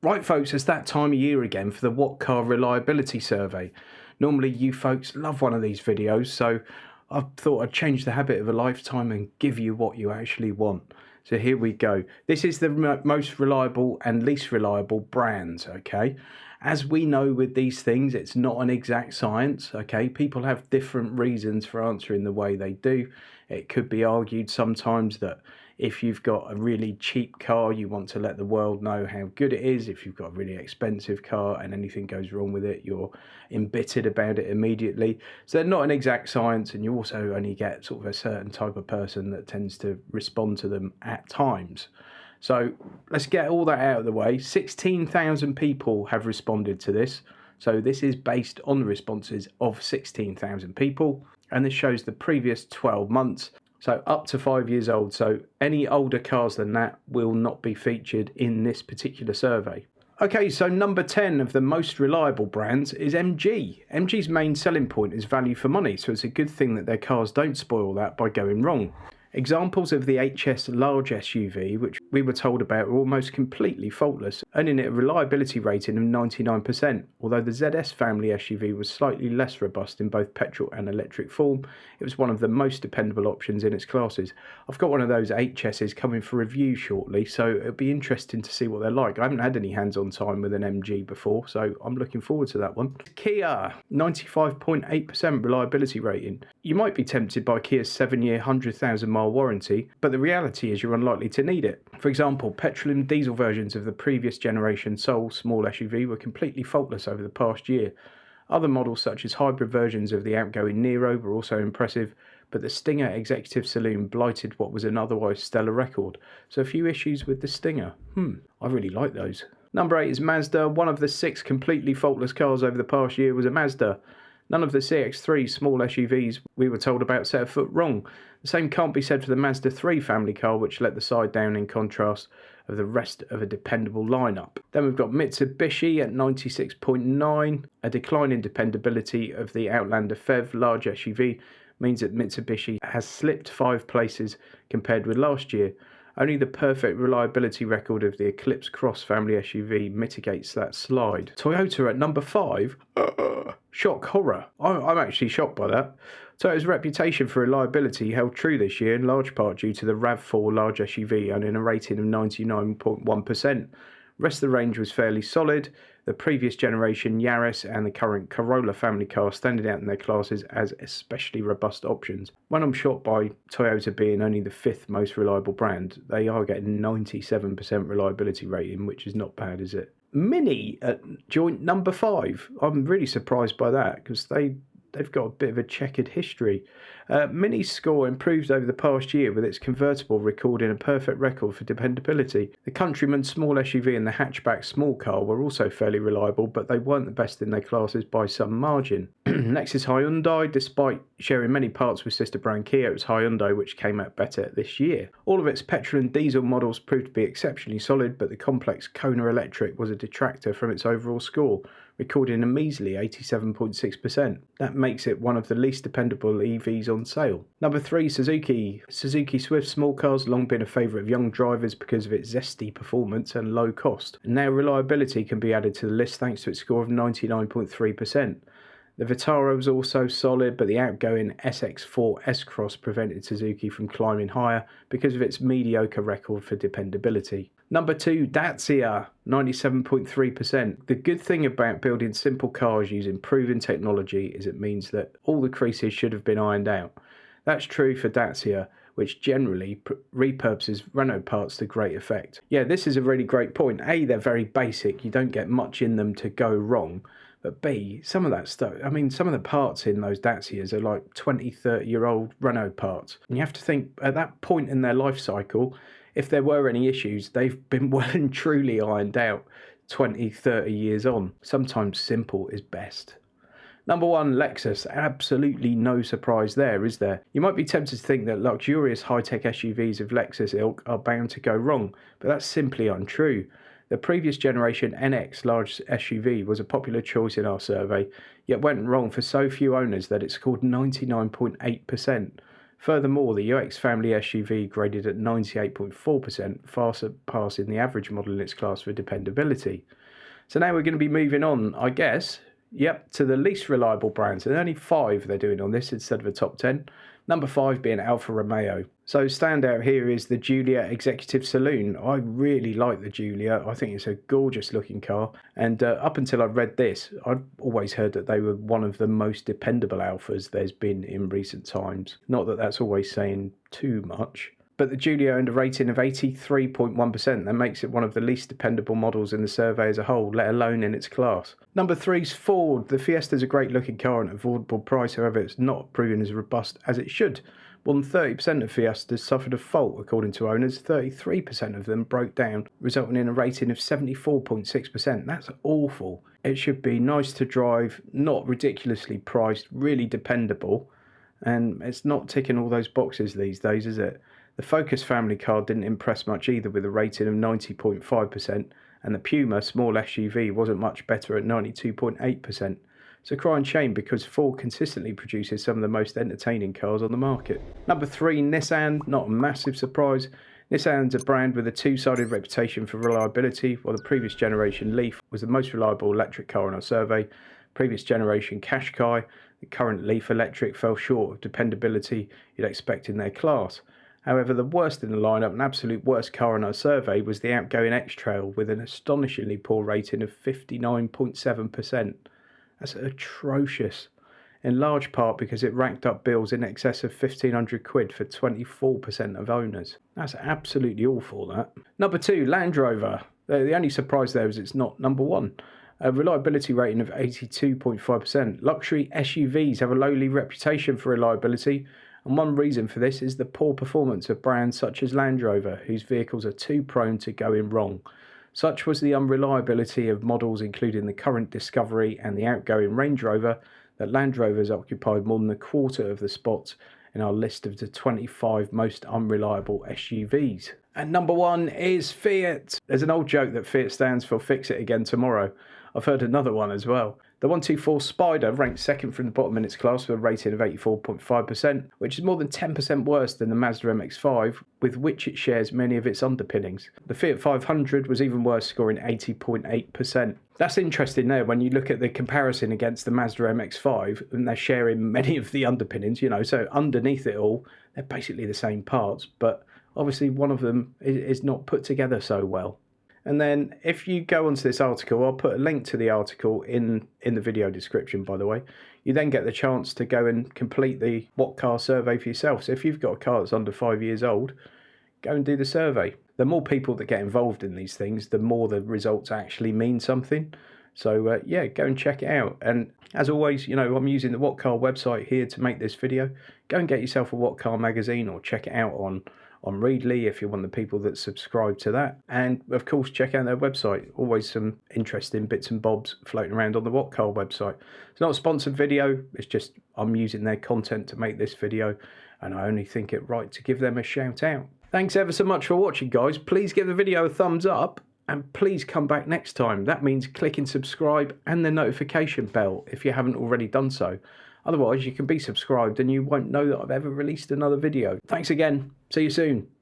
Right folks, it's that time of year again for the WhatCar reliability survey. Normally you folks love one of these videos, so I thought I'd change the habit of a lifetime and give you what you actually want. So here we go. This is the most reliable and least reliable brands, okay? As we know with these things, it's not an exact science, okay? People have different reasons for answering the way they do. It could be argued sometimes that if you've got a really cheap car, you want to let the world know how good it is. If you've got a really expensive car and anything goes wrong with it, you're embittered about it immediately. So they're not an exact science, and you also only get sort of a certain type of person that tends to respond to them at times. So let's get all that out of the way. 16,000 people have responded to this. So this is based on the responses of 16,000 people, and this shows the previous 12 months. So up to 5 years old. So any older cars than that will not be featured in this particular survey. Okay, so number 10 of the most reliable brands is MG. MG's main selling point is value for money, so it's a good thing that their cars don't spoil that by going wrong. Examples of the HS large SUV, which we were told about, are almost completely faultless, earning it a reliability rating of 99%. Although the ZS family SUV was slightly less robust in both petrol and electric form, it was one of the most dependable options in its classes. I've got one of those HSs coming for review shortly, so it'll be interesting to see what they're like. I haven't had any hands-on time with an MG before, so I'm looking forward to that one. Kia, 95.8% reliability rating. You might be tempted by Kia's 7-year, 100,000-mile warranty, but the reality is you're unlikely to need it. For example, petrol and diesel versions of the previous generation Soul small SUV were completely faultless over the past year. Other models such as hybrid versions of the outgoing Nero were also impressive, but the Stinger Executive Saloon blighted what was an otherwise stellar record. So a few issues with the Stinger. I really like those. Number 8 is Mazda. One of the 6 completely faultless cars over the past year was a Mazda. None of the CX-3 small SUVs we were told about set a foot wrong. The same can't be said for the Mazda 3 family car, which let the side down in contrast of the rest of a dependable lineup. Then we've got Mitsubishi at 96.9. A decline in dependability of the Outlander PHEV large SUV means that Mitsubishi has slipped 5 places compared with last year. Only the perfect reliability record of the Eclipse Cross family SUV mitigates that slide. Toyota at number 5. Shock horror. I'm actually shocked by that. Toyota's reputation for reliability held true this year, in large part due to the RAV4 large SUV earning a rating of 99.1%. The rest of the range was fairly solid. The previous generation Yaris and the current Corolla family car standing out in their classes as especially robust options. When I'm shocked by Toyota being only the 5th most reliable brand, they are getting 97% reliability rating, which is not bad, is it? Mini at joint number 5. I'm really surprised by that because they've got a bit of a checkered history. Mini's score improved over the past year, with its convertible recording a perfect record for dependability. The Countryman small SUV and the hatchback small car were also fairly reliable, but they weren't the best in their classes by some margin. Next is Hyundai. Despite sharing many parts with sister brand Kia, it was Hyundai which came out better this year. All of its petrol and diesel models proved to be exceptionally solid, but the complex Kona Electric was a detractor from its overall score, recording a measly 87.6%. That makes it one of the least dependable EVs on sale. Number 3, Suzuki. Suzuki Swift small car's long been a favourite of young drivers because of its zesty performance and low cost. And now reliability can be added to the list thanks to its score of 99.3%. The Vitara was also solid, but the outgoing SX4 S-Cross prevented Suzuki from climbing higher because of its mediocre record for dependability. Number 2, Dacia, 97.3%. The good thing about building simple cars using proven technology is it means that all the creases should have been ironed out. That's true for Dacia, which generally repurposes Renault parts to great effect. Yeah, this is a really great point. A, they're very basic. You don't get much in them to go wrong. But B, some of that stuff, I mean, some of the parts in those Dacias are like 20, 30-year-old Renault parts. And you have to think, at that point in their life cycle, if there were any issues, they've been well and truly ironed out 20, 30 years on. Sometimes simple is best. Number 1, Lexus. Absolutely no surprise there, is there? You might be tempted to think that luxurious high-tech SUVs of Lexus ilk are bound to go wrong, but that's simply untrue. The previous generation NX large SUV was a popular choice in our survey, yet went wrong for so few owners that it scored 99.8%. Furthermore, the UX family SUV graded at 98.4%, far surpassing the average model in its class for dependability. So now we're going to be moving on, I guess, to the least reliable brands. And only 5 they're doing on this instead of a top 10. Number 5 being Alfa Romeo. So standout here is the Giulia Executive Saloon. I really like the Giulia. I think it's a gorgeous looking car. And up until I read this, I'd always heard that they were one of the most dependable Alfas there's been in recent times. Not that that's always saying too much. But the Giulia earned a rating of 83.1%. That makes it one of the least dependable models in the survey as a whole, let alone in its class. Number 3 is Ford. The Fiesta is a great looking car at an affordable price, however it's not proven as robust as it should. More than 30% of Fiestas suffered a fault, according to owners. 33% of them broke down, resulting in a rating of 74.6%. That's awful. It should be nice to drive, not ridiculously priced, really dependable, and it's not ticking all those boxes these days, is it? The Focus family car didn't impress much either, with a rating of 90.5%, and the Puma small SUV wasn't much better at 92.8%. It's a crying shame because Ford consistently produces some of the most entertaining cars on the market. Number 3, Nissan. Not a massive surprise. Nissan's a brand with a two-sided reputation for reliability. While the previous generation Leaf was the most reliable electric car in our survey, previous generation Qashqai, the current Leaf electric, fell short of dependability you'd expect in their class. However, the worst in the lineup, an absolute worst car in our survey, was the outgoing X-Trail with an astonishingly poor rating of 59.7%. That's atrocious, in large part because it racked up bills in excess of 1,500 quid for 24% of owners. That's absolutely awful, that. Number 2, Land Rover. The only surprise there is it's not number 1. A reliability rating of 82.5%. Luxury SUVs have a lowly reputation for reliability, and one reason for this is the poor performance of brands such as Land Rover, whose vehicles are too prone to going wrong. Such was the unreliability of models including the current Discovery and the outgoing Range Rover that Land Rovers occupied more than a quarter of the spots in our list of the 25 most unreliable SUVs. And number 1 is Fiat. There's an old joke that Fiat stands for Fix It Again Tomorrow. I've heard another one as well. The 124 Spider ranked second from the bottom in its class with a rating of 84.5%, which is more than 10% worse than the Mazda MX-5, with which it shares many of its underpinnings. The Fiat 500 was even worse, scoring 80.8%. That's interesting there when you look at the comparison against the Mazda MX-5, and they're sharing many of the underpinnings, so underneath it all, they're basically the same parts, but obviously one of them is not put together so well. And then if you go onto this article, I'll put a link to the article in the video description, by the way. You then get the chance to go and complete the WhatCar survey for yourself. So if you've got a car that's under 5 years old, go and do the survey. The more people that get involved in these things, the more the results actually mean something. So go and check it out. And as always, I'm using the WhatCar website here to make this video. Go and get yourself a WhatCar magazine or check it out on Readly if you're one of the people that subscribe to that. And of course, check out their website. Always some interesting bits and bobs floating around on the WhatCar website. It's not a sponsored video, it's just I'm using their content to make this video, and I only think it right to give them a shout out. Thanks ever so much for watching, guys. Please give the video a thumbs up, and please come back next time. That means clicking subscribe and the notification bell if you haven't already done so. Otherwise, you can be subscribed and you won't know that I've ever released another video. Thanks again. See you soon.